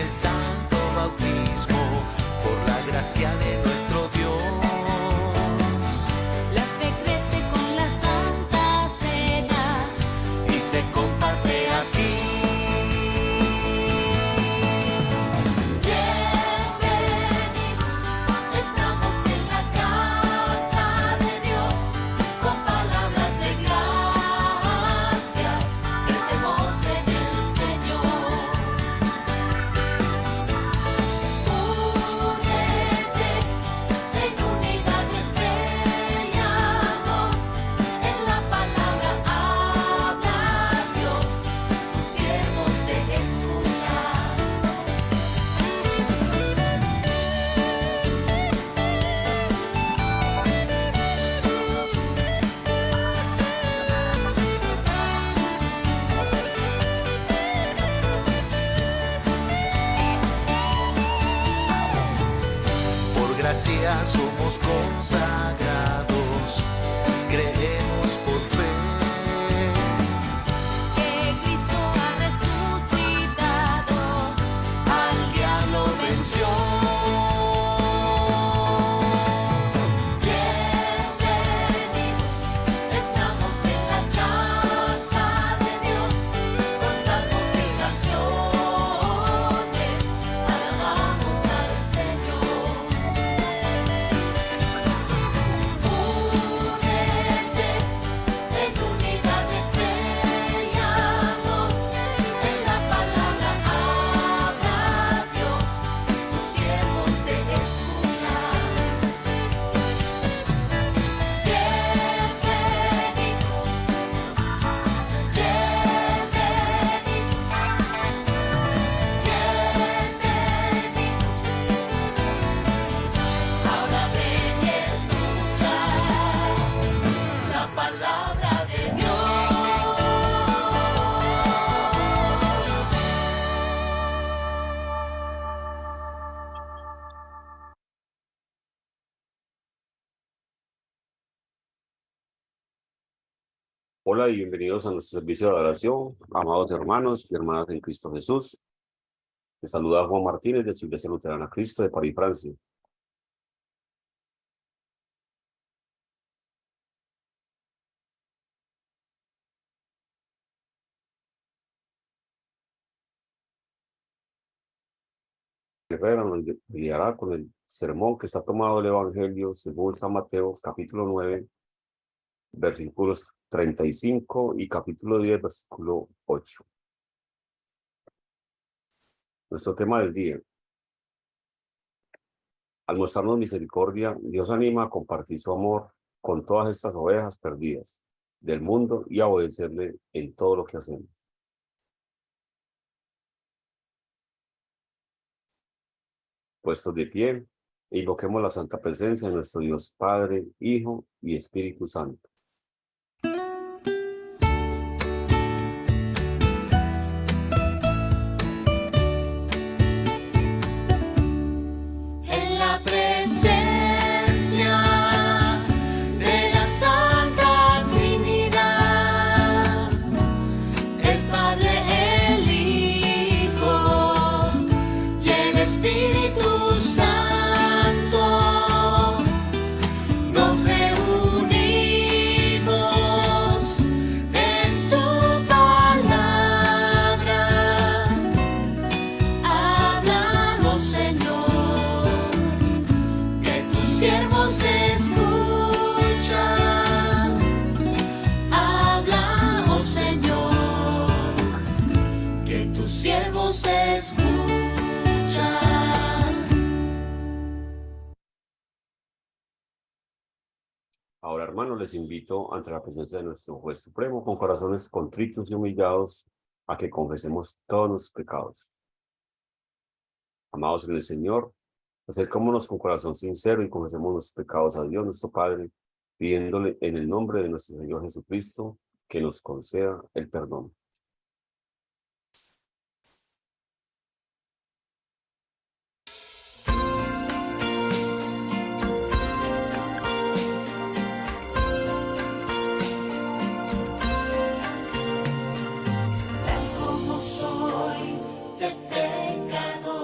el santo bautismo, por la gracia de nuestro Dios. La fe crece con la Santa Cena Y se comparte aquí. Estamos en la casa de Dios, con palabras de gracia, crecemos en el Señor. Únete en unidad de fe y amor, en la palabra habla Dios, tus siervos te escuchan. Por gracia somos consagrados, creemos por fe. Que Cristo ha resucitado, Al diablo venció. bienvenidos, estamos en la casa de Dios, con salmos y canciones, alabamos al Señor. Únete en unidad de fe y amor, en la palabra habla Dios, tus siervos te escuchan. Bienvenidos, ahora ven y escucha la palabra de Dios. Hola y bienvenidos a nuestro servicio de adoración, amados hermanos y hermanas en Cristo Jesús. Les saluda Juan Martínez de Iglesia Luterana Cristo de París, Francia. Herrera nos guiará con el sermón que está tomado del Evangelio según San Mateo, capítulo 9, versículos 35 y capítulo 10, versículo 8. Nuestro tema del día. Al mostrarnos misericordia, Dios anima a compartir su amor con todas estas ovejas perdidas del mundo y a obedecerle en todo lo que hacemos. Puestos de pie, e invoquemos la santa presencia de nuestro Dios Padre, Hijo y Espíritu Santo. En la presencia de la Santa Trinidad, el Padre, el Hijo y el Espíritu Santo, nos reunimos en tu palabra. Háblanos, Señor, que tus siervos escuchan. Háblanos, Señor, que tus siervos escuchan. Ahora, hermanos, les invito ante la presencia de nuestro Juez Supremo con corazones contritos y humillados a que confesemos todos nuestros pecados. Amados en el Señor, acercémonos con corazón sincero y confesemos nuestros pecados a Dios nuestro Padre, pidiéndole en el nombre de nuestro Señor Jesucristo que nos conceda el perdón. Tal como soy de pecador,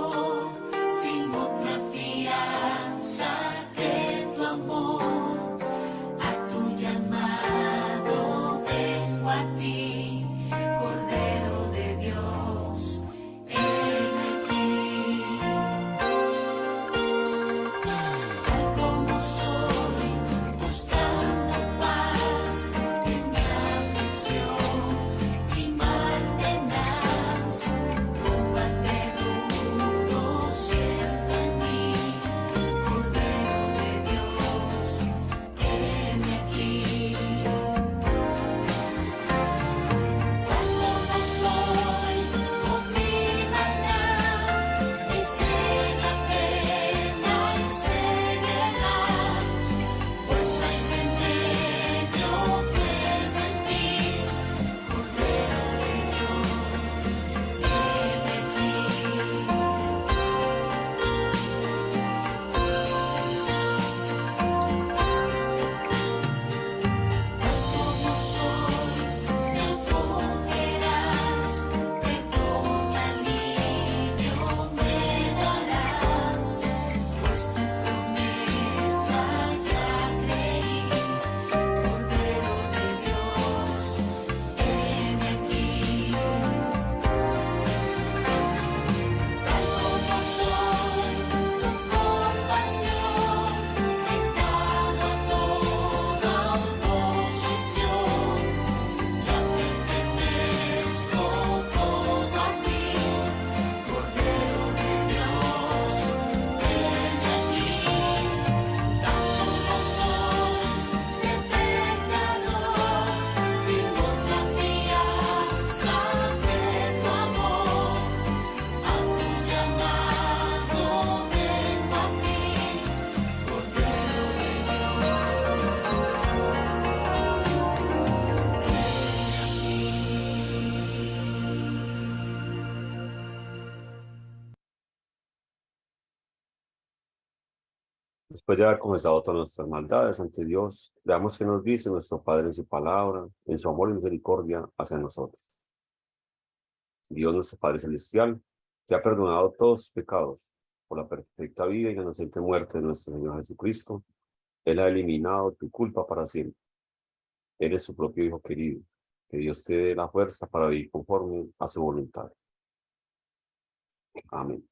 Después de haber confesado todas nuestras maldades ante Dios, veamos qué nos dice nuestro Padre en su palabra, en su amor y misericordia hacia nosotros. Dios nuestro Padre Celestial, te ha perdonado todos tus pecados por la perfecta vida y la inocente muerte de nuestro Señor Jesucristo. Él ha eliminado tu culpa para siempre. Eres su propio Hijo querido. Que Dios te dé la fuerza para vivir conforme a su voluntad. Amén.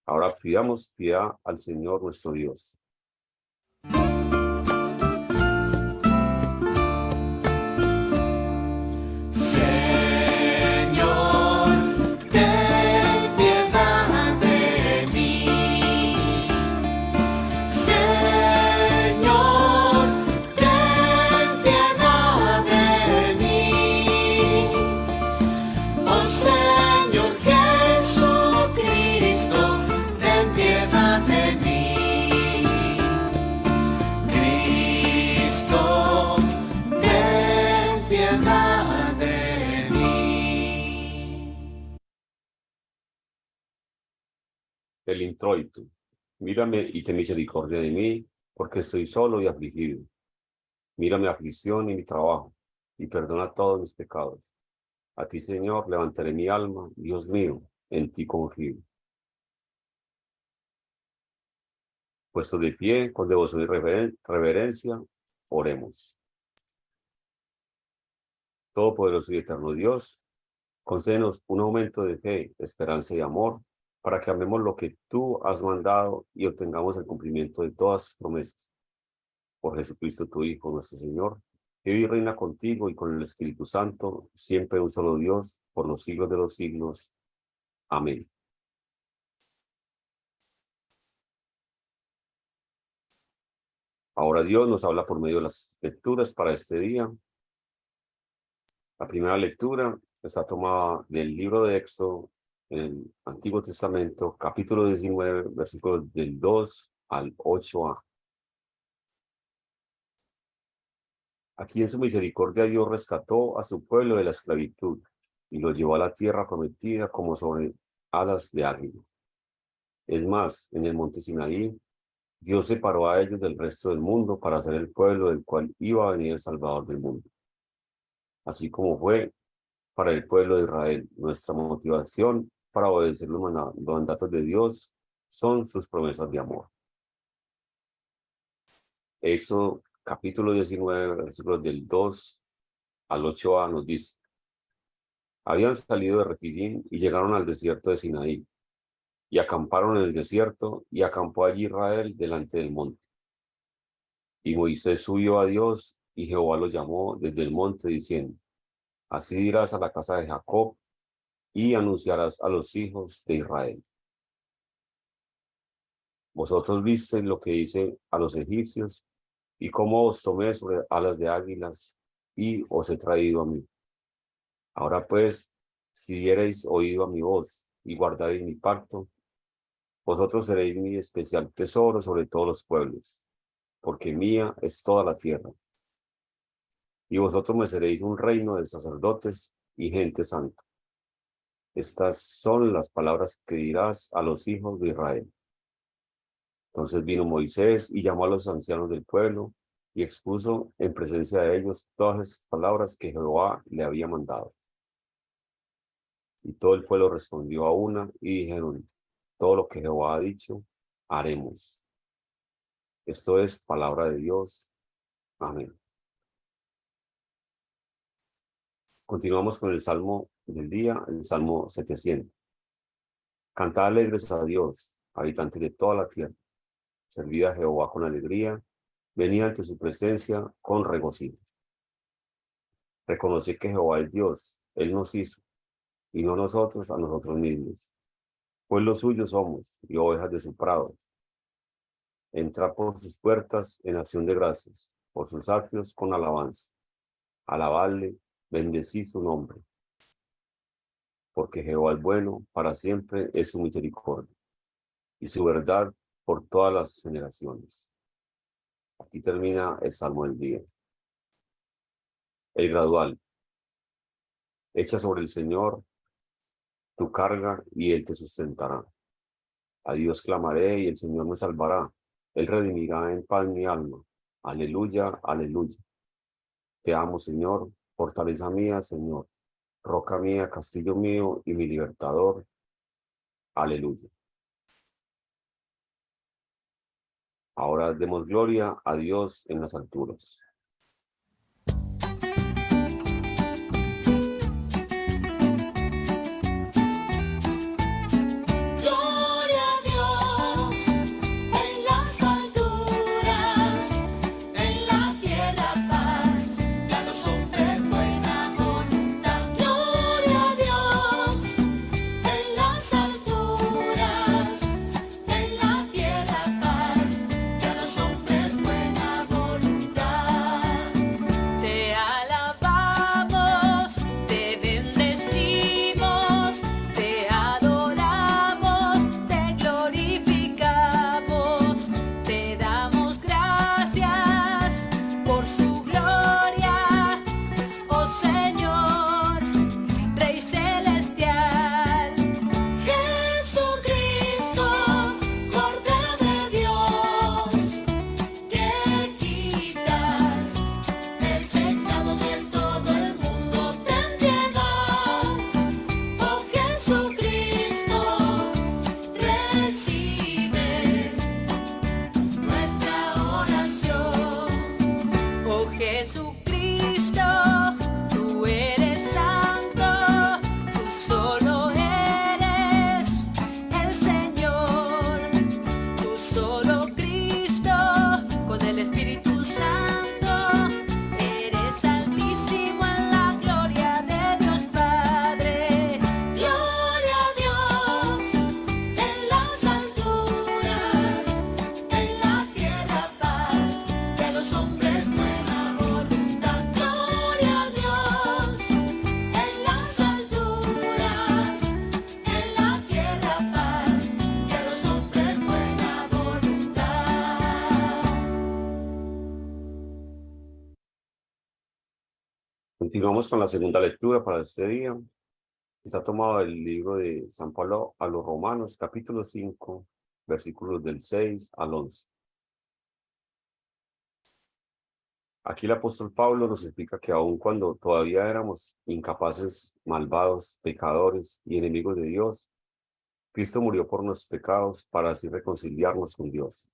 Ahora pidamos piedad al Señor nuestro Dios. Señor, ten piedad de mí. Señor, ten piedad de mí. Oh Señor Jesucristo, ten piedad de mí. Cristo, ten piedad de mí. El introito. Mírame y ten misericordia de mí, porque estoy solo y afligido. Mira mi aflicción y mi trabajo, y perdona todos mis pecados. A ti, Señor, levantaré mi alma, Dios mío, en ti confío. Puesto de pie, con devoción y reverencia, oremos. Todopoderoso y eterno Dios, concédenos un aumento de fe, esperanza y amor, para que amemos lo que tú has mandado y obtengamos el cumplimiento de todas tus promesas. Por Jesucristo, tu Hijo, nuestro Señor, que vive y reina contigo y con el Espíritu Santo, siempre un solo Dios, por los siglos de los siglos. Amén. Ahora Dios nos habla por medio de las lecturas para este día. La primera lectura está tomada del libro de Éxodo, en el Antiguo Testamento, capítulo 19, versículos del 2 al 8a. Aquí en su misericordia Dios rescató a su pueblo de la esclavitud y lo llevó a la tierra prometida como sobre alas de águila. Es más, en el monte Sinaí, Dios separó a ellos del resto del mundo para ser el pueblo del cual iba a venir el Salvador del mundo. Así como fue para el pueblo de Israel, nuestra motivación para obedecer los mandatos de Dios son sus promesas de amor. Eso, capítulo 19, versículos del 2 al 8a nos dice: habían salido de Refidim y llegaron al desierto de Sinaí, y acamparon en el desierto, y acampó allí Israel delante del monte. Y Moisés subió a Dios, y Jehová lo llamó desde el monte, diciendo: así dirás a la casa de Jacob, y anunciarás a los hijos de Israel. Vosotros visteis lo que hice a los egipcios, y cómo os tomé sobre alas de águilas, y os he traído a mí. Ahora pues, si diereis oído a mi voz, y guardareis mi pacto, vosotros seréis mi especial tesoro sobre todos los pueblos, porque mía es toda la tierra. Y vosotros me seréis un reino de sacerdotes y gente santa. Estas son las palabras que dirás a los hijos de Israel. Entonces vino Moisés y llamó a los ancianos del pueblo y expuso en presencia de ellos todas las palabras que Jehová le había mandado. Y todo el pueblo respondió a una y dijeron: todo lo que Jehová ha dicho, haremos. Esto es palabra de Dios. Amén. Continuamos con el Salmo del día, el Salmo 700. Cantad alegres a Dios, habitantes de toda la tierra. Servid a Jehová con alegría, venid ante su presencia con regocijo. Reconoced que Jehová es Dios, Él nos hizo, y no nosotros a nosotros mismos. Pueblo suyo somos, y ovejas de su prado. Entrad por sus puertas en acción de gracias, por sus atrios con alabanza. Alabadle, bendecid su nombre. Porque Jehová es bueno, para siempre es su misericordia, y su verdad por todas las generaciones. Aquí termina el Salmo del día. El gradual. Echa sobre el Señor tu carga y Él te sustentará. A Dios clamaré y el Señor me salvará. Él redimirá en paz mi alma. Aleluya, aleluya. Te amo, Señor, fortaleza mía, Señor, roca mía, castillo mío y mi libertador. Aleluya. Ahora demos gloria a Dios en las alturas. Gloria a Dios en las alturas, en la tierra paz, y a los hombres buena voluntad. Gloria a Dios en las alturas, en la tierra paz, y a los hombres buena voluntad. Te alabamos, te bendecimos, te adoramos, te glorificamos, te damos gracias por su gloria, oh Señor, Rey celestial. Jesucristo, Cordero de Dios, que quitas el pecado de todo el mundo, ten piedad. Oh Jesucristo, recibe nuestra oración. Oh Jesucristo, tú eres santo, tú solo eres el Señor, tú solo Cristo, con el Espíritu Santo, eres altísimo en la gloria de Dios Padre. Gloria a Dios en las alturas, en la tierra paz, y a los hombres buena voluntad. Gloria a Dios en las alturas, en la tierra paz, y a los hombres buena voluntad. Continuamos con la segunda lectura para este día. Está tomado del libro de San Pablo a los Romanos, capítulo 5, versículos del 6 al 11. Aquí el apóstol Pablo nos explica que aun cuando todavía éramos incapaces, malvados, pecadores y enemigos de Dios, Cristo murió por nuestros pecados para así reconciliarnos con Dios.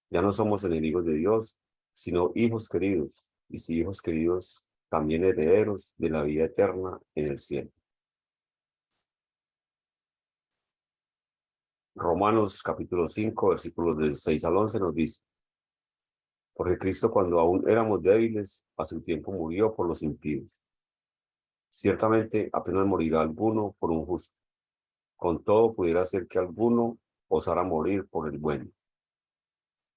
Ya no somos enemigos de Dios, sino hijos queridos, y si hijos queridos, también herederos de la vida eterna en el cielo. Romanos capítulo 5, versículos del 6 al 11 nos dice: porque Cristo, cuando aún éramos débiles, a su tiempo murió por los impíos. Ciertamente apenas morirá alguno por un justo. Con todo pudiera ser que alguno osara morir por el bueno.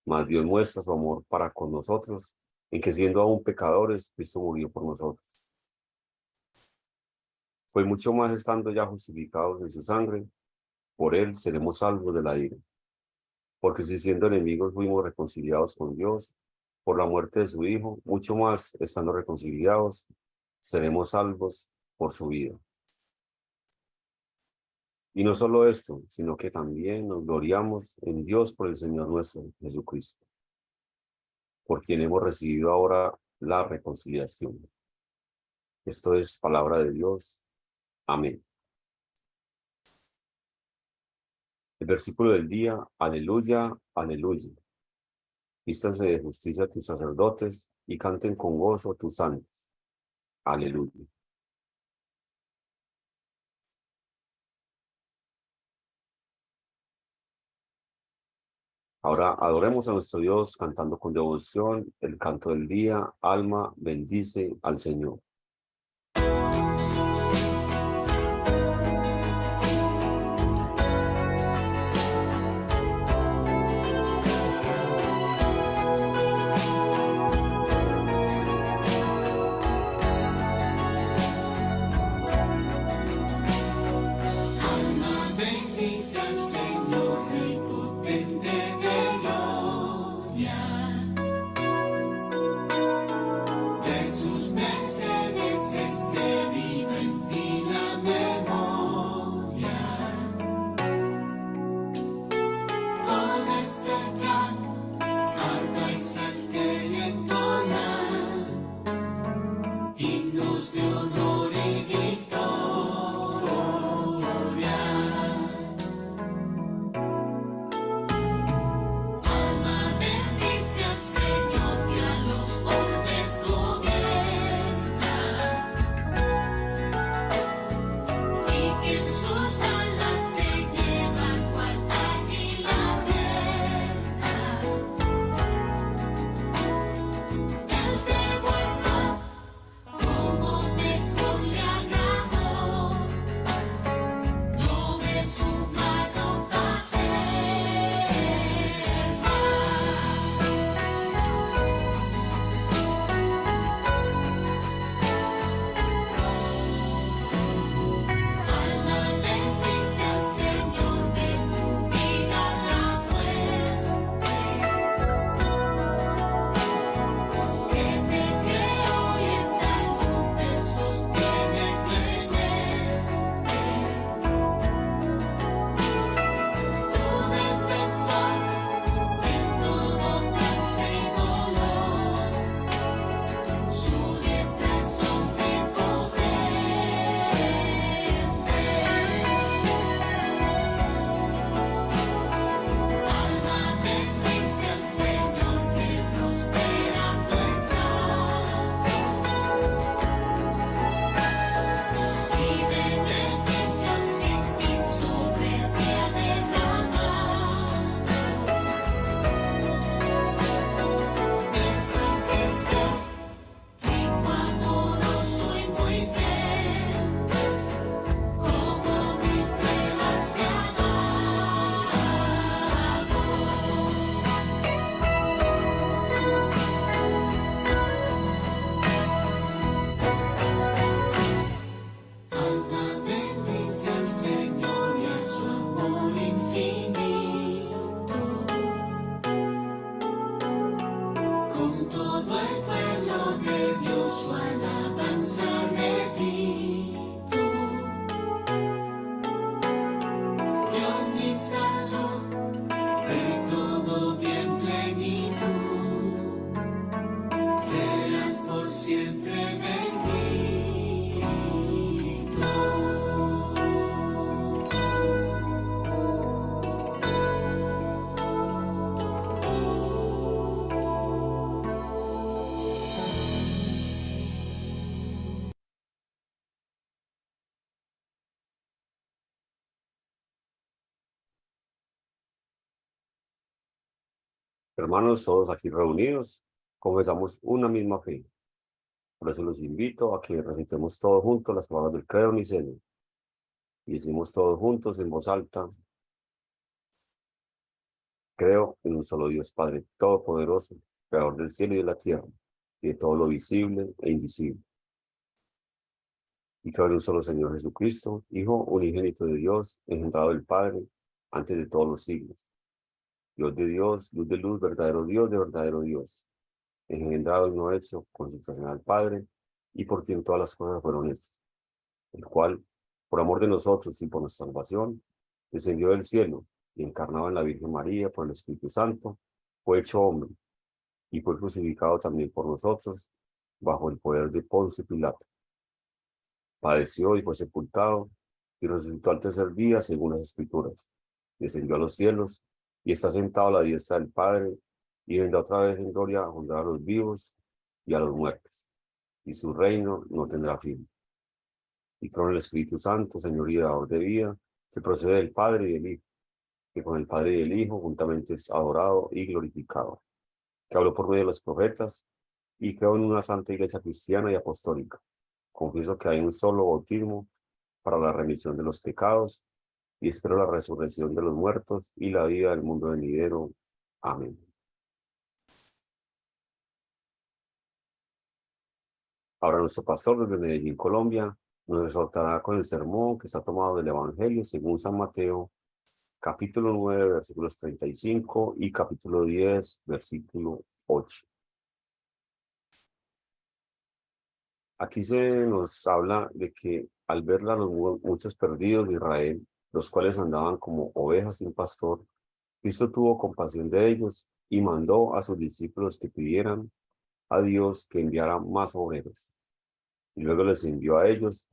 Mas Dios muestra su amor para con nosotros, en que siendo aún pecadores, Cristo murió por nosotros. Pues mucho más estando ya justificados en su sangre, por él seremos salvos de la ira. Porque si siendo enemigos fuimos reconciliados con Dios por la muerte de su Hijo, mucho más estando reconciliados, seremos salvos por su vida. Y no solo esto, sino que también nos gloriamos en Dios por el Señor nuestro Jesucristo, por quien hemos recibido ahora la reconciliación. Esto es palabra de Dios. Amén. El versículo del día: aleluya, aleluya. Vístanse de justicia tus sacerdotes y canten con gozo tus santos. Aleluya. Ahora adoremos a nuestro Dios cantando con devoción el canto del día: alma, bendice al Señor. Alma bendice al Señor, Rey potente de gloria. De sus mercedes Hermanos, todos aquí reunidos, confesamos una misma fe. Por eso los invito a que recitemos todos juntos las palabras del credo niceno. Y decimos todos juntos en voz alta: creo en un solo Dios Padre Todopoderoso, Creador del cielo y de la tierra, y de todo lo visible e invisible. Y creo en un solo Señor Jesucristo, Hijo unigénito de Dios, engendrado del Padre, antes de todos los siglos. Dios de Dios, luz de luz, verdadero Dios de verdadero Dios, engendrado y no hecho, consustancial al Padre, y por quien todas las cosas fueron hechas, el cual, por amor de nosotros y por nuestra salvación, descendió del cielo y encarnado en la Virgen María por el Espíritu Santo, fue hecho hombre, y fue crucificado también por nosotros, bajo el poder de Poncio Pilato. Padeció y fue sepultado, y resucitó al tercer día según las Escrituras. Descendió a los cielos, y está sentado a la diestra del Padre, y vendrá otra vez en gloria a juzgar a los vivos y a los muertos, y su reino no tendrá fin. Y con el Espíritu Santo, Señor y dador de vida, que procede del Padre y del Hijo, que con el Padre y el Hijo juntamente es adorado y glorificado, que habló por medio de los profetas, y creo en una santa iglesia cristiana y apostólica. Confieso que hay un solo bautismo para la remisión de los pecados, y espero la resurrección de los muertos y la vida del mundo venidero. Amén. Ahora nuestro pastor desde Medellín, Colombia, nos exhortará con el sermón que está tomado del Evangelio según San Mateo, capítulo 9, versículos 35 y capítulo 10, versículo 8. Aquí se nos habla de que al ver a los muchos perdidos de Israel, los cuales andaban como ovejas sin pastor, Cristo tuvo compasión de ellos y mandó a sus discípulos que pidieran a Dios que enviara más obreros. Y luego les envió a ellos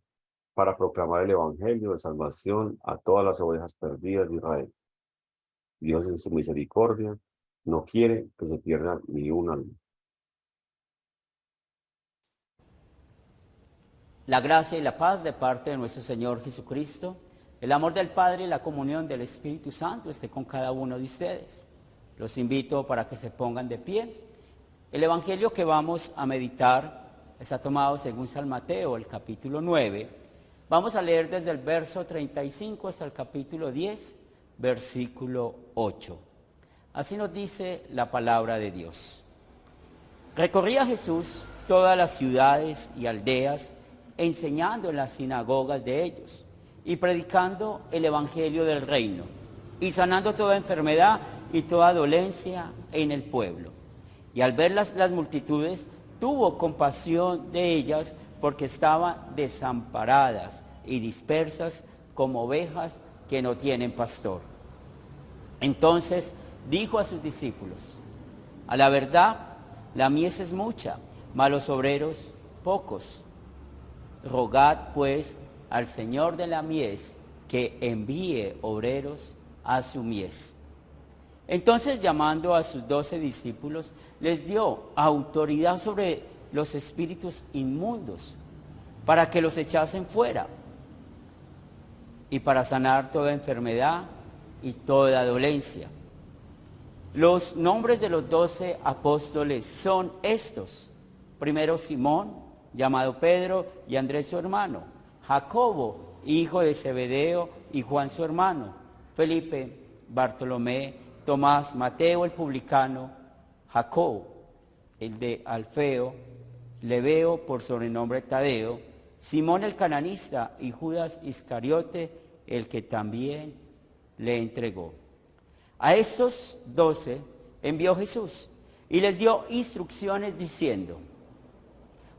para proclamar el evangelio de salvación a todas las ovejas perdidas de Israel. Dios en su misericordia no quiere que se pierda ni un alma. La gracia y la paz de parte de nuestro Señor Jesucristo, el amor del Padre y la comunión del Espíritu Santo esté con cada uno de ustedes. Los invito para que se pongan de pie. El evangelio que vamos a meditar está tomado según San Mateo, el capítulo 9. Vamos a leer desde el verso 35 hasta el capítulo 10, versículo 8. Así nos dice la palabra de Dios. Recorría Jesús todas las ciudades y aldeas, enseñando en las sinagogas de ellos y predicando el evangelio del reino y sanando toda enfermedad y toda dolencia en el pueblo. Y al ver las multitudes, tuvo compasión de ellas porque estaban desamparadas y dispersas como ovejas que no tienen pastor. Entonces dijo a sus discípulos: a la verdad, la mies es mucha, mas los obreros pocos. Rogad pues al Señor de la mies que envíe obreros a su mies. Entonces, llamando a sus 12 discípulos, les dio autoridad sobre los espíritus inmundos para que los echasen fuera y para sanar toda enfermedad y toda dolencia. Los nombres de los 12 apóstoles son estos: primero Simón, llamado Pedro, y Andrés su hermano; Jacobo, hijo de Zebedeo, y Juan su hermano; Felipe, Bartolomé, Tomás, Mateo el publicano, Jacobo, el de Alfeo, Lebeo por sobrenombre Tadeo, Simón el cananista y Judas Iscariote, el que también le entregó. A estos 12 envió Jesús y les dio instrucciones diciendo: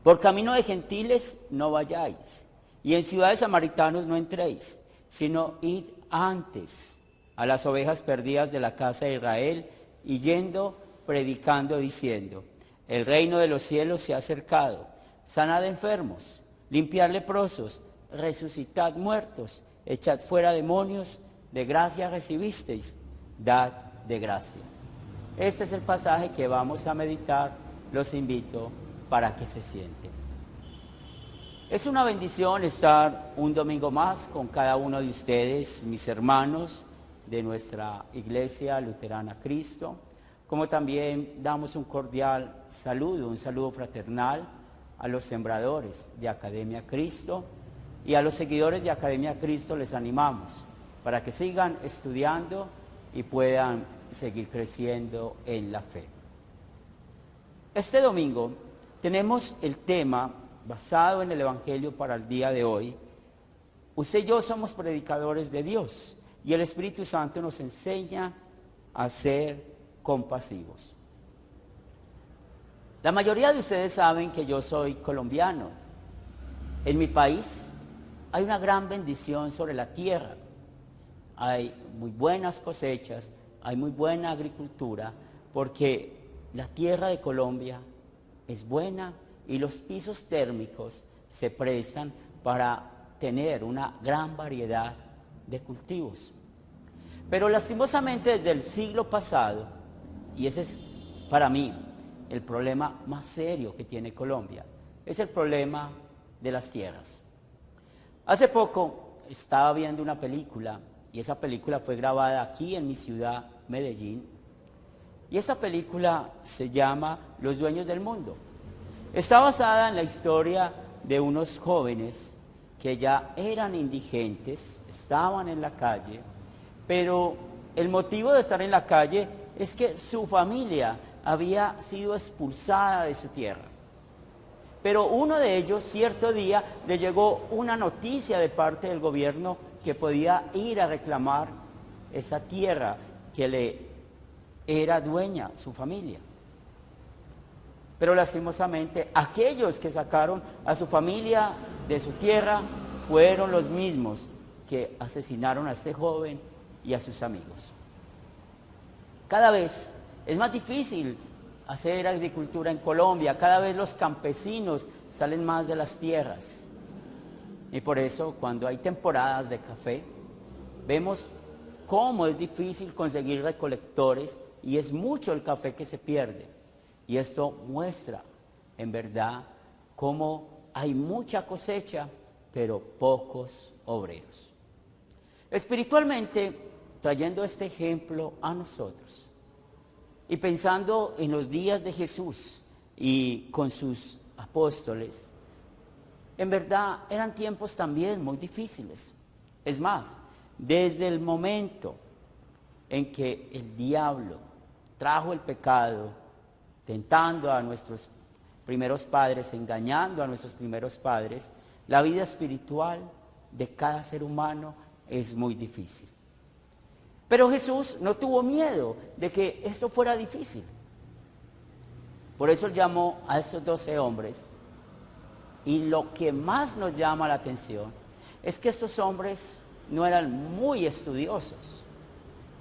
por camino de gentiles no vayáis, y en ciudades samaritanos no entréis, sino id antes a las ovejas perdidas de la casa de Israel, y yendo, predicando, diciendo: el reino de los cielos se ha acercado, sanad enfermos, limpiad leprosos, resucitad muertos, echad fuera demonios, de gracia recibisteis, dad de gracia. Este es el pasaje que vamos a meditar. Los invito para que se sienten. Es una bendición estar un domingo más con cada uno de ustedes, mis hermanos de nuestra Iglesia Luterana Cristo, como también damos un cordial saludo, un saludo fraternal a los sembradores de Academia Cristo, y a los seguidores de Academia Cristo les animamos para que sigan estudiando y puedan seguir creciendo en la fe. Este domingo tenemos el tema basado en el Evangelio para el día de hoy. Usted y yo somos predicadores de Dios y el Espíritu Santo nos enseña a ser compasivos. La mayoría de ustedes saben que yo soy colombiano. En mi país hay una gran bendición sobre la tierra. Hay muy buenas cosechas, hay muy buena agricultura, porque la tierra de Colombia es buena y los pisos térmicos se prestan para tener una gran variedad de cultivos. Pero lastimosamente desde el siglo pasado, y ese es para mí el problema más serio que tiene Colombia, es el problema de las tierras. Hace poco estaba viendo una película, y esa película fue grabada aquí en mi ciudad, Medellín, y esa película se llama Los Dueños del Mundo. Está basada en la historia de unos jóvenes que ya eran indigentes, estaban en la calle, pero el motivo de estar en la calle es que su familia había sido expulsada de su tierra. Pero uno de ellos, cierto día, le llegó una noticia de parte del gobierno que podía ir a reclamar esa tierra que le era dueña su familia. Pero lastimosamente, aquellos que sacaron a su familia de su tierra fueron los mismos que asesinaron a este joven y a sus amigos. Cada vez es más difícil hacer agricultura en Colombia, cada vez los campesinos salen más de las tierras. Y por eso, cuando hay temporadas de café, vemos cómo es difícil conseguir recolectores y es mucho el café que se pierde. Y esto muestra, en verdad, cómo hay mucha cosecha, pero pocos obreros. Espiritualmente, trayendo este ejemplo a nosotros y pensando en los días de Jesús y con sus apóstoles, en verdad eran tiempos también muy difíciles. Es más, desde el momento en que el diablo trajo el pecado, tentando a nuestros primeros padres, engañando a nuestros primeros padres, la vida espiritual de cada ser humano es muy difícil. Pero Jesús no tuvo miedo de que esto fuera difícil. Por eso él llamó a esos 12 hombres. Y lo que más nos llama la atención es que estos hombres no eran muy estudiosos.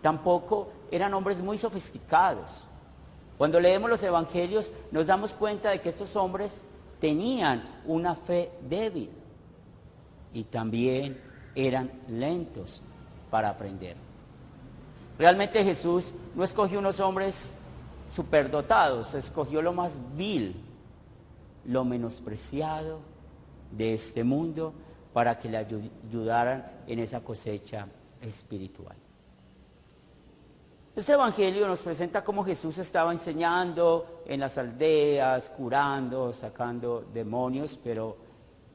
Tampoco eran hombres muy sofisticados. Cuando leemos los evangelios nos damos cuenta de que estos hombres tenían una fe débil y también eran lentos para aprender. Realmente Jesús no escogió unos hombres superdotados, escogió lo más vil, lo menospreciado de este mundo para que le ayudaran en esa cosecha espiritual. Este evangelio nos presenta cómo Jesús estaba enseñando en las aldeas, curando, sacando demonios, pero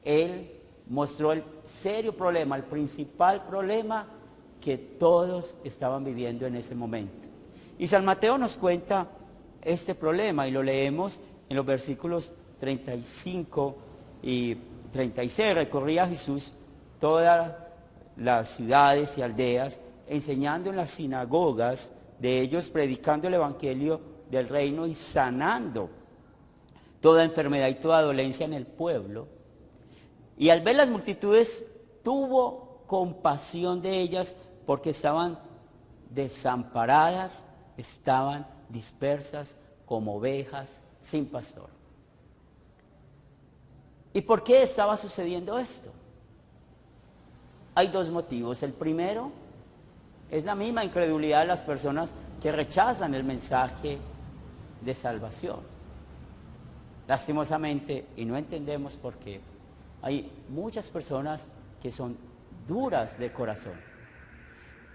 él mostró el serio problema, el principal problema que todos estaban viviendo en ese momento. Y San Mateo nos cuenta este problema y lo leemos en los versículos 35 y 36. Recorría Jesús todas las ciudades y aldeas, enseñando en las sinagogas de ellos, predicando el evangelio del reino y sanando toda enfermedad y toda dolencia en el pueblo. Y al ver las multitudes, tuvo compasión de ellas porque estaban desamparadas, estaban dispersas como ovejas sin pastor. ¿Y por qué estaba sucediendo esto? Hay dos motivos. El primero es la misma incredulidad de las personas que rechazan el mensaje de salvación. Lastimosamente, y no entendemos por qué, hay muchas personas que son duras de corazón.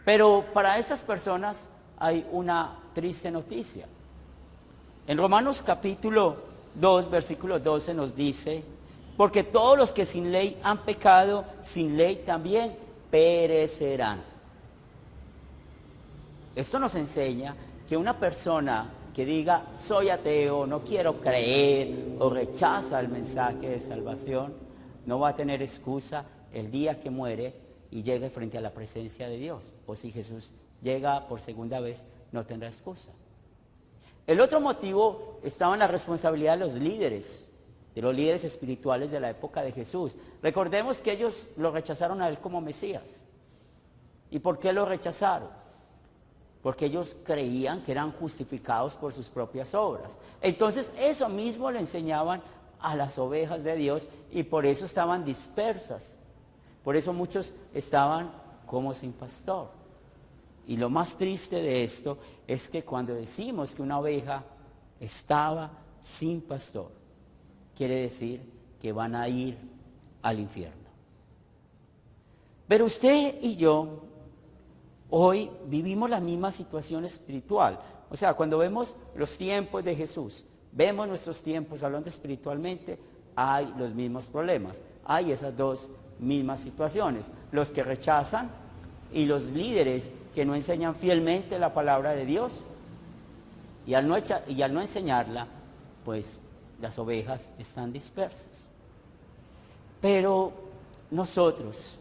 Pero para esas personas hay una triste noticia. En Romanos capítulo 2, versículo 12 nos dice, porque todos los que sin ley han pecado, sin ley también perecerán. Esto nos enseña que una persona que diga, soy ateo, no quiero creer, o rechaza el mensaje de salvación, no va a tener excusa el día que muere y llegue frente a la presencia de Dios. O si Jesús llega por segunda vez, no tendrá excusa. El otro motivo estaba en la responsabilidad de los líderes espirituales de la época de Jesús. Recordemos que ellos lo rechazaron a él como Mesías. ¿Y por qué lo rechazaron? Porque ellos creían que eran justificados por sus propias obras. Entonces eso mismo le enseñaban a las ovejas de Dios y por eso estaban dispersas. Por eso muchos estaban como sin pastor. Y lo más triste de esto es que cuando decimos que una oveja estaba sin pastor, quiere decir que van a ir al infierno. Pero usted y yo hoy vivimos la misma situación espiritual. O sea, cuando vemos los tiempos de Jesús, vemos nuestros tiempos hablando espiritualmente, hay los mismos problemas. Hay esas dos mismas situaciones. Los que rechazan y los líderes que no enseñan fielmente la palabra de Dios. Y al no enseñarla, pues las ovejas están dispersas. Pero nosotros,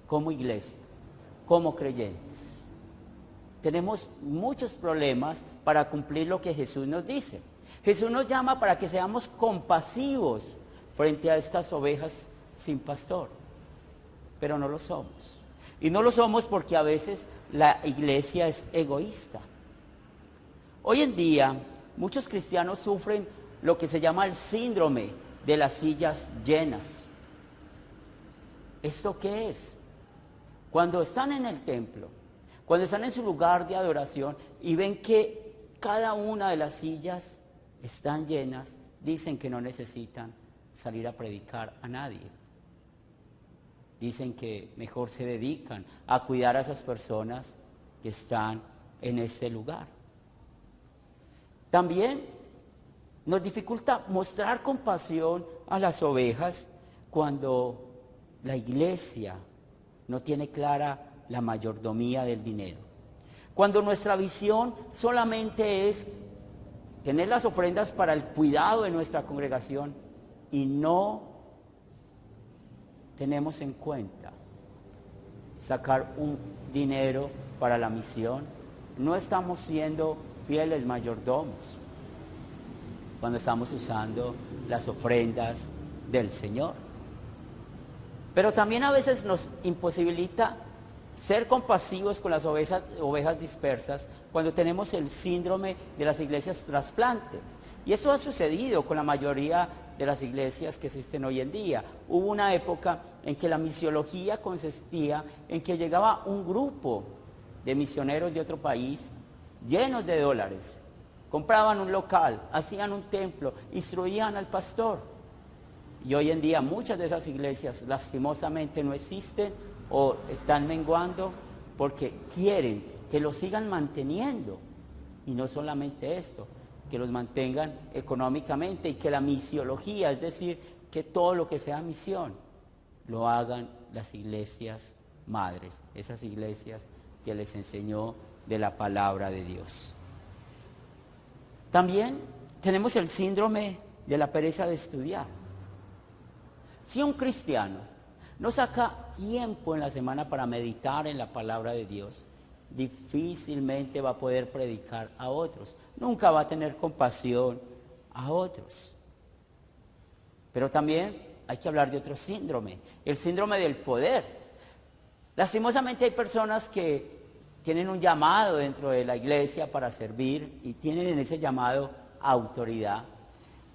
como iglesia, como creyentes, tenemos muchos problemas para cumplir lo que Jesús nos dice. Jesús nos llama para que seamos compasivos frente a estas ovejas sin pastor, pero no lo somos. Y no lo somos porque a veces la iglesia es egoísta. Hoy en día, muchos cristianos sufren lo que se llama el síndrome de las sillas llenas. ¿Esto qué es? Cuando están en el templo, cuando están en su lugar de adoración y ven que cada una de las sillas están llenas, dicen que no necesitan salir a predicar a nadie. Dicen que mejor se dedican a cuidar a esas personas que están en este lugar. También nos dificulta mostrar compasión a las ovejas cuando la iglesia no tiene clara la mayordomía del dinero. Cuando nuestra visión solamente es tener las ofrendas para el cuidado de nuestra congregación y no tenemos en cuenta sacar un dinero para la misión, no estamos siendo fieles mayordomos cuando estamos usando las ofrendas del Señor. Pero también a veces nos imposibilita ser compasivos con las ovejas dispersas cuando tenemos el síndrome de las iglesias trasplante. Y eso ha sucedido con la mayoría de las iglesias que existen hoy en día. Hubo una época en que la misiología consistía en que llegaba un grupo de misioneros de otro país llenos de dólares, compraban un local, hacían un templo, instruían al pastor. Y hoy en día muchas de esas iglesias lastimosamente no existen o están menguando porque quieren que los sigan manteniendo. Y no solamente esto, que los mantengan económicamente y que la misiología, es decir, que todo lo que sea misión, lo hagan las iglesias madres, esas iglesias que les enseñó de la palabra de Dios. También tenemos el síndrome de la pereza de estudiar. Si un cristiano no saca tiempo en la semana para meditar en la palabra de Dios, difícilmente va a poder predicar a otros. Nunca va a tener compasión a otros. Pero también hay que hablar de otro síndrome, el síndrome del poder. Lastimosamente hay personas que tienen un llamado dentro de la iglesia para servir y tienen en ese llamado autoridad,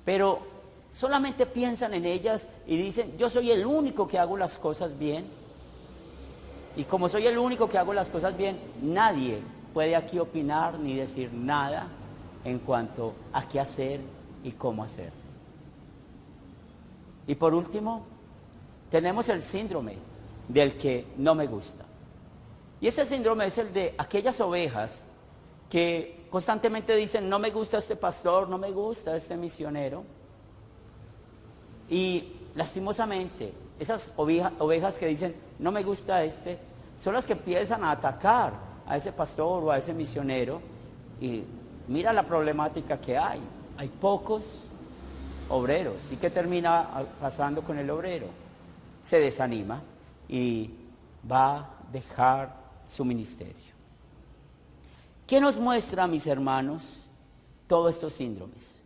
pero solamente piensan en ellas y dicen, yo soy el único que hago las cosas bien. Y como soy el único que hago las cosas bien, nadie puede aquí opinar ni decir nada en cuanto a qué hacer y cómo hacer. Y por último, tenemos el síndrome del que no me gusta. Y ese síndrome es el de aquellas ovejas que constantemente dicen, no me gusta este pastor, no me gusta este misionero. Y lastimosamente, esas ovejas que dicen, no me gusta este, son las que empiezan a atacar a ese pastor o a ese misionero. Y mira la problemática que hay. Hay pocos obreros. ¿Y qué termina pasando con el obrero? Se desanima y va a dejar su ministerio. ¿Qué nos muestra, mis hermanos, todos estos síndromes?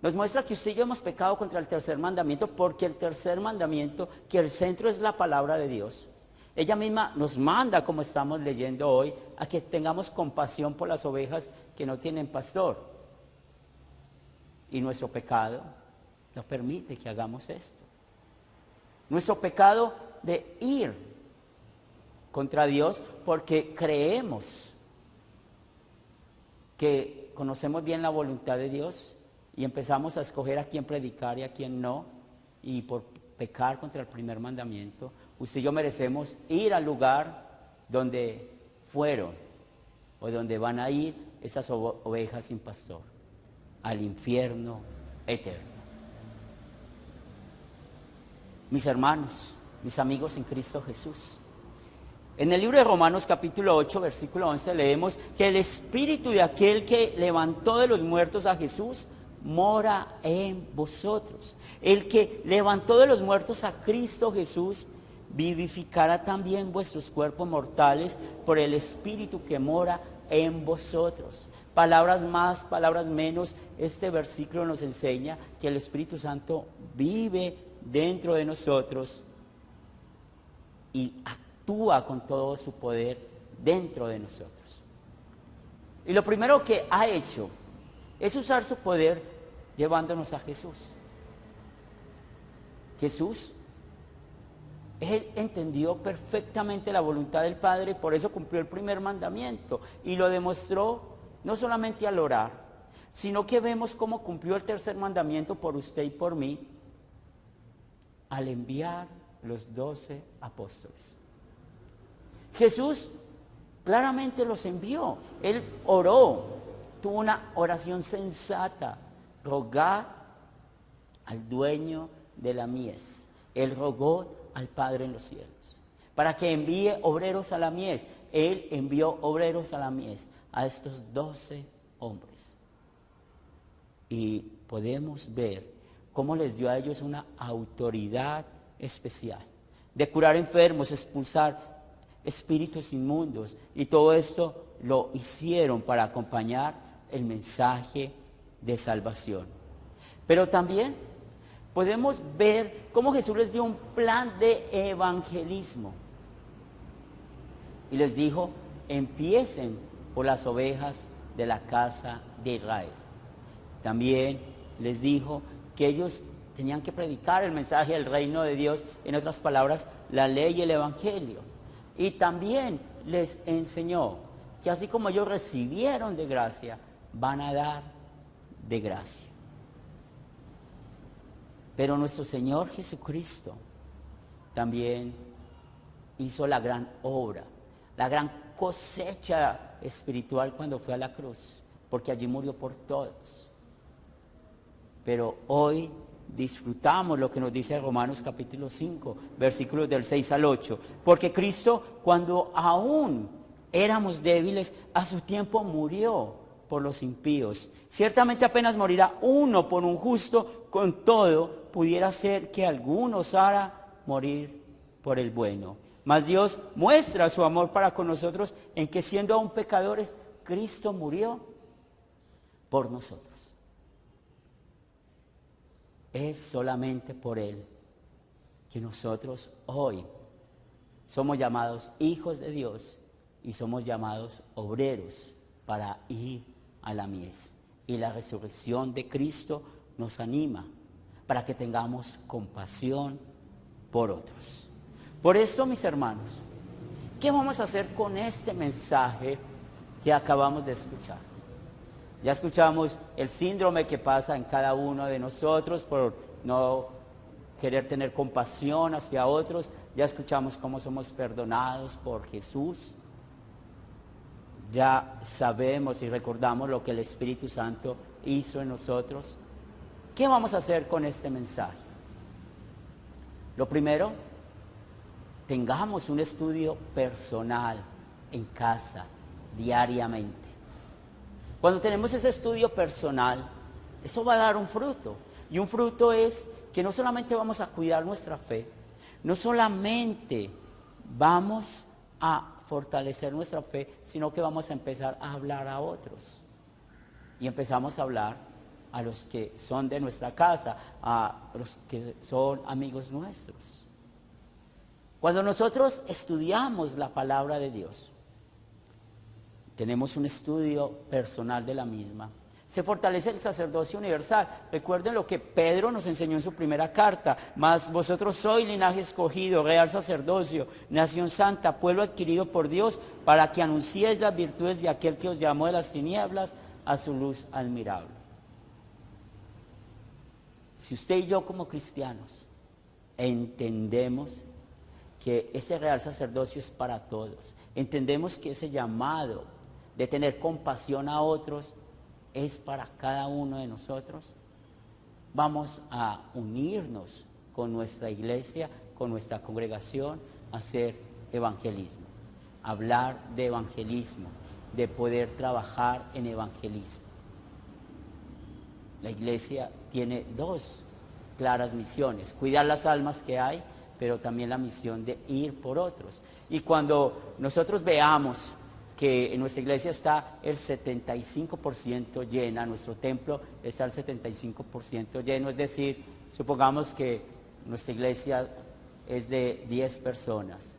Nos muestra que usted y yo hemos pecado contra el tercer mandamiento, porque el tercer mandamiento, que el centro es la palabra de Dios, ella misma nos manda, como estamos leyendo hoy, a que tengamos compasión por las ovejas que no tienen pastor. Y nuestro pecado no permite que hagamos esto. Nuestro pecado de ir contra Dios porque creemos que conocemos bien la voluntad de Dios y empezamos a escoger a quién predicar y a quién no, y por pecar contra el primer mandamiento, usted y yo merecemos ir al lugar donde fueron o donde van a ir esas ovejas sin pastor, al infierno eterno. Mis hermanos, mis amigos en Cristo Jesús, en el libro de Romanos capítulo 8, versículo 11 leemos que el espíritu de aquel que levantó de los muertos a Jesús mora en vosotros. El que levantó de los muertos a Cristo Jesús vivificará también vuestros cuerpos mortales por el espíritu que mora en vosotros. Palabras más, palabras menos, este versículo nos enseña que el Espíritu Santo vive dentro de nosotros y actúa con todo su poder dentro de nosotros. Y lo primero que ha hecho es usar su poder llevándonos a Jesús. Jesús, él entendió perfectamente la voluntad del Padre, por eso cumplió el primer mandamiento y lo demostró no solamente al orar, sino que vemos cómo cumplió el tercer mandamiento por usted y por mí al enviar los 12 apóstoles. Jesús claramente los envió. Él oró, tuvo una oración sensata: rogad al dueño de la mies. Él rogó al Padre en los cielos para que envíe obreros a la mies. Él envió obreros a la mies, a estos 12 hombres. Y podemos ver cómo les dio a ellos una autoridad especial de curar enfermos, expulsar espíritus inmundos, y todo esto lo hicieron para acompañar el mensaje de salvación. Pero también podemos ver cómo Jesús les dio un plan de evangelismo y les dijo: empiecen por las ovejas de la casa de Israel. También les dijo que ellos tenían que predicar el mensaje del reino de Dios, en otras palabras, la ley y el evangelio. Y también les enseñó que así como ellos recibieron de gracia, van a dar de gracia. Pero nuestro Señor Jesucristo también hizo la gran obra, la gran cosecha espiritual cuando fue a la cruz, porque allí murió por todos. Pero hoy disfrutamos lo que nos dice Romanos capítulo 5, versículos del 6 al 8, porque Cristo, cuando aún éramos débiles, a su tiempo murió por los impíos. Ciertamente apenas morirá uno por un justo, con todo pudiera ser que alguno osara morir por el bueno. Mas Dios muestra su amor para con nosotros en que, siendo aún pecadores, Cristo murió por nosotros. Es solamente por Él que nosotros hoy somos llamados hijos de Dios y somos llamados obreros para ir a la mies. Y la resurrección de Cristo nos anima para que tengamos compasión por otros. Por esto, mis hermanos, ¿qué vamos a hacer con este mensaje que acabamos de escuchar? Ya escuchamos el síndrome que pasa en cada uno de nosotros por no querer tener compasión hacia otros. Ya escuchamos cómo somos perdonados por Jesús. ya sabemos y recordamos lo que el Espíritu Santo hizo en nosotros, ¿qué vamos a hacer con este mensaje? Lo primero, tengamos un estudio personal en casa, diariamente. Cuando tenemos ese estudio personal, eso va a dar un fruto. Y un fruto es que no solamente vamos a cuidar nuestra fe, no solamente vamos a fortalecer nuestra fe, sino que vamos a empezar a hablar a otros. Y empezamos a hablar a los que son de nuestra casa, a los que son amigos nuestros. Cuando nosotros estudiamos la palabra de Dios, tenemos un estudio personal de la misma, se fortalece el sacerdocio universal. Recuerden lo que Pedro nos enseñó en su primera carta: mas vosotros sois linaje escogido, real sacerdocio, nación santa, pueblo adquirido por Dios, para que anunciéis las virtudes de aquel que os llamó de las tinieblas a su luz admirable. Si usted y yo como cristianos entendemos que ese real sacerdocio es para todos, entendemos que ese llamado de tener compasión a otros es para cada uno de nosotros, vamos a unirnos con nuestra iglesia, con nuestra congregación, a hacer evangelismo, hablar de evangelismo, de poder trabajar en evangelismo. La iglesia tiene dos claras misiones: cuidar las almas que hay, pero también la misión de ir por otros. Y cuando nosotros veamos que en nuestra iglesia está el 75% llena, nuestro templo está el 75% lleno, es decir, supongamos que nuestra iglesia es de 10 personas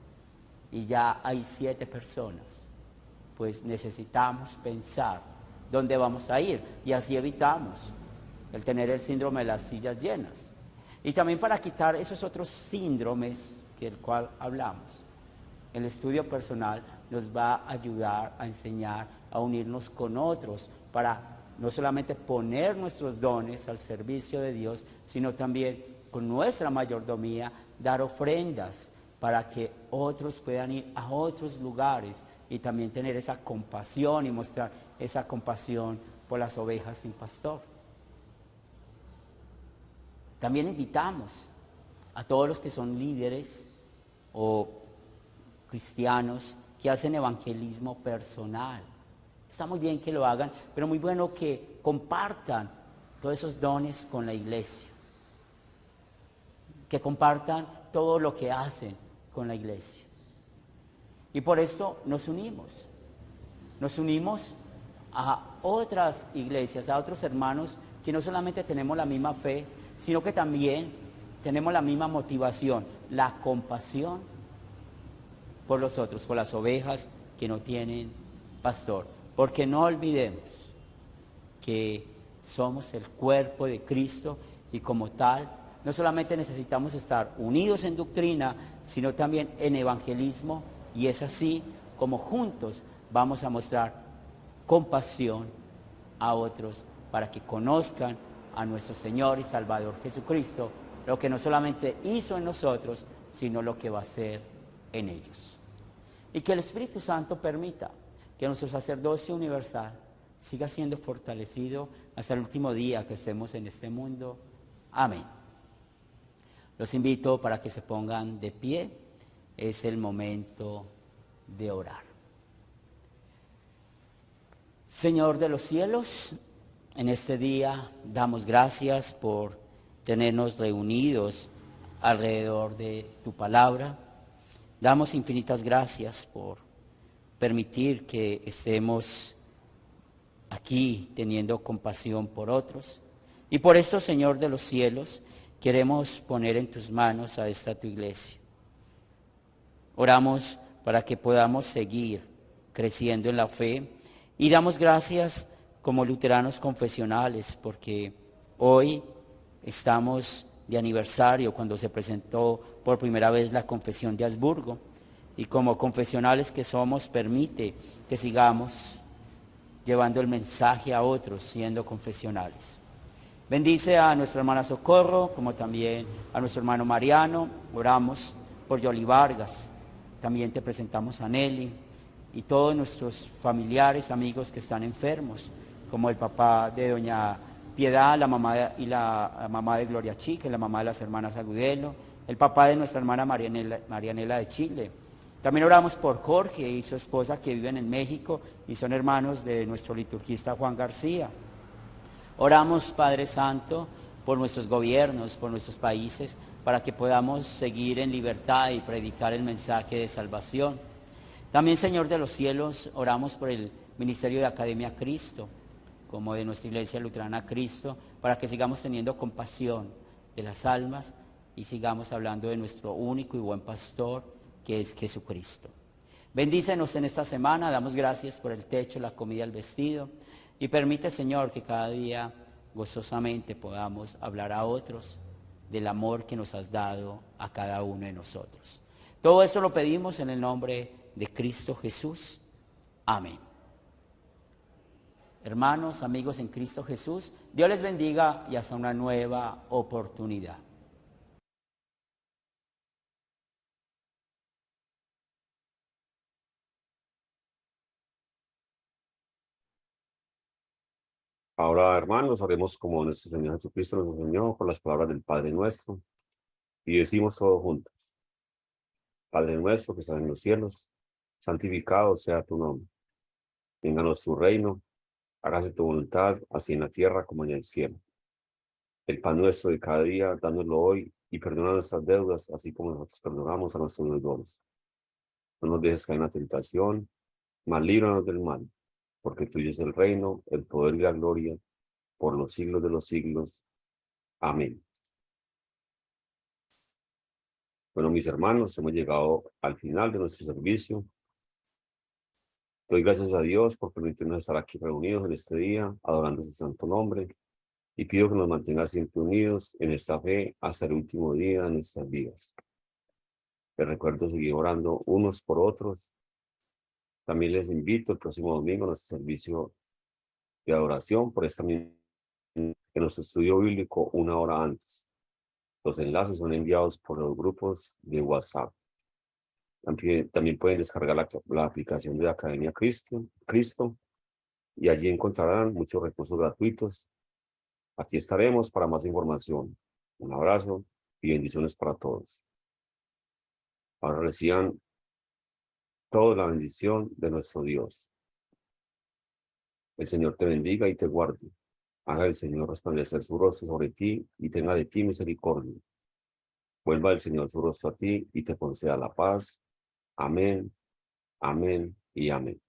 y ya hay 7 personas, pues necesitamos pensar dónde vamos a ir, y así evitamos el tener el síndrome de las sillas llenas. Y también para quitar esos otros síndromes del cual hablamos, el estudio personal nos va a ayudar a enseñar, a unirnos con otros, para no solamente poner nuestros dones al servicio de Dios, sino también con nuestra mayordomía dar ofrendas para que otros puedan ir a otros lugares y también tener esa compasión y mostrar esa compasión por las ovejas sin pastor. También invitamos a todos los que son líderes o cristianos que hacen evangelismo personal. Está muy bien que lo hagan, pero muy bueno que compartan todos esos dones con la iglesia, que compartan todo lo que hacen con la iglesia. Y por esto nos unimos a otras iglesias, a otros hermanos que no solamente tenemos la misma fe, sino que también tenemos la misma motivación, la compasión por los otros, por las ovejas que no tienen pastor. Porque no olvidemos que somos el cuerpo de Cristo, y como tal, no solamente necesitamos estar unidos en doctrina, sino también en evangelismo, y es así como juntos vamos a mostrar compasión a otros para que conozcan a nuestro Señor y Salvador Jesucristo, lo que no solamente hizo en nosotros, sino lo que va a hacer en ellos. Y que el Espíritu Santo permita que nuestro sacerdocio universal siga siendo fortalecido hasta el último día que estemos en este mundo. Amén. Los invito para que se pongan de pie. Es el momento de orar. Señor de los cielos, en este día damos gracias por tenernos reunidos alrededor de tu palabra. Damos infinitas gracias por permitir que estemos aquí teniendo compasión por otros. Y por esto, Señor de los cielos, queremos poner en tus manos a esta tu iglesia. Oramos para que podamos seguir creciendo en la fe, y damos gracias como luteranos confesionales porque hoy estamos de aniversario cuando se presentó por primera vez la Confesión de Habsburgo, y como confesionales que somos, permite que sigamos llevando el mensaje a otros siendo confesionales. Bendice a nuestra hermana Socorro, como también a nuestro hermano Mariano. Oramos por Yoli Vargas, también te presentamos a Nelly, y todos nuestros familiares, amigos que están enfermos, como el papá de doña Piedad, la mamá de Gloria Chica, la mamá de las hermanas Agudelo, el papá de nuestra hermana Marianela de Chile. También oramos por Jorge y su esposa que viven en México y son hermanos de nuestro liturgista Juan García. Oramos, Padre Santo, por nuestros gobiernos, por nuestros países, para que podamos seguir en libertad y predicar el mensaje de salvación. También, Señor de los cielos, oramos por el Ministerio de Academia Cristo, como de nuestra Iglesia Luterana Cristo, para que sigamos teniendo compasión de las almas y sigamos hablando de nuestro único y buen pastor, que es Jesucristo. Bendícenos en esta semana, damos gracias por el techo, la comida, el vestido, y permite, Señor, que cada día gozosamente podamos hablar a otros del amor que nos has dado a cada uno de nosotros. Todo esto lo pedimos en el nombre de Cristo Jesús. Amén. Hermanos, amigos en Cristo Jesús, Dios les bendiga y hasta una nueva oportunidad. Ahora, hermanos, haremos como nuestro Señor Jesucristo nos enseñó con las palabras del Padre Nuestro y decimos todos juntos: Padre nuestro que estás en los cielos, santificado sea tu nombre. Vénganos tu reino, hágase tu voluntad, así en la tierra como en el cielo. El pan nuestro de cada día, dánoslo hoy, y perdona nuestras deudas, así como nosotros perdonamos a nuestros deudores. No nos dejes caer en la tentación, mas líbranos del mal, porque tuyo es el reino, el poder y la gloria, por los siglos de los siglos. Amén. Bueno, mis hermanos, hemos llegado al final de nuestro servicio. Doy gracias a Dios por permitirnos estar aquí reunidos en este día, adorando su santo nombre, y pido que nos mantenga siempre unidos en esta fe hasta el último día de nuestras vidas. Les recuerdo seguir orando unos por otros. También les invito el próximo domingo a nuestro servicio de adoración por esta misma, en nuestro estudio bíblico 1 hora antes. Los enlaces son enviados por los grupos de WhatsApp. También pueden descargar la aplicación de Academia Cristo y allí encontrarán muchos recursos gratuitos. Aquí estaremos para más información. Un abrazo y bendiciones para todos. Ahora reciban toda la bendición de nuestro Dios. El Señor te bendiga y te guarde. Haga el Señor resplandecer su rostro sobre ti y tenga de ti misericordia. Vuelva el Señor su rostro a ti y te conceda la paz. Amén, amén y amén.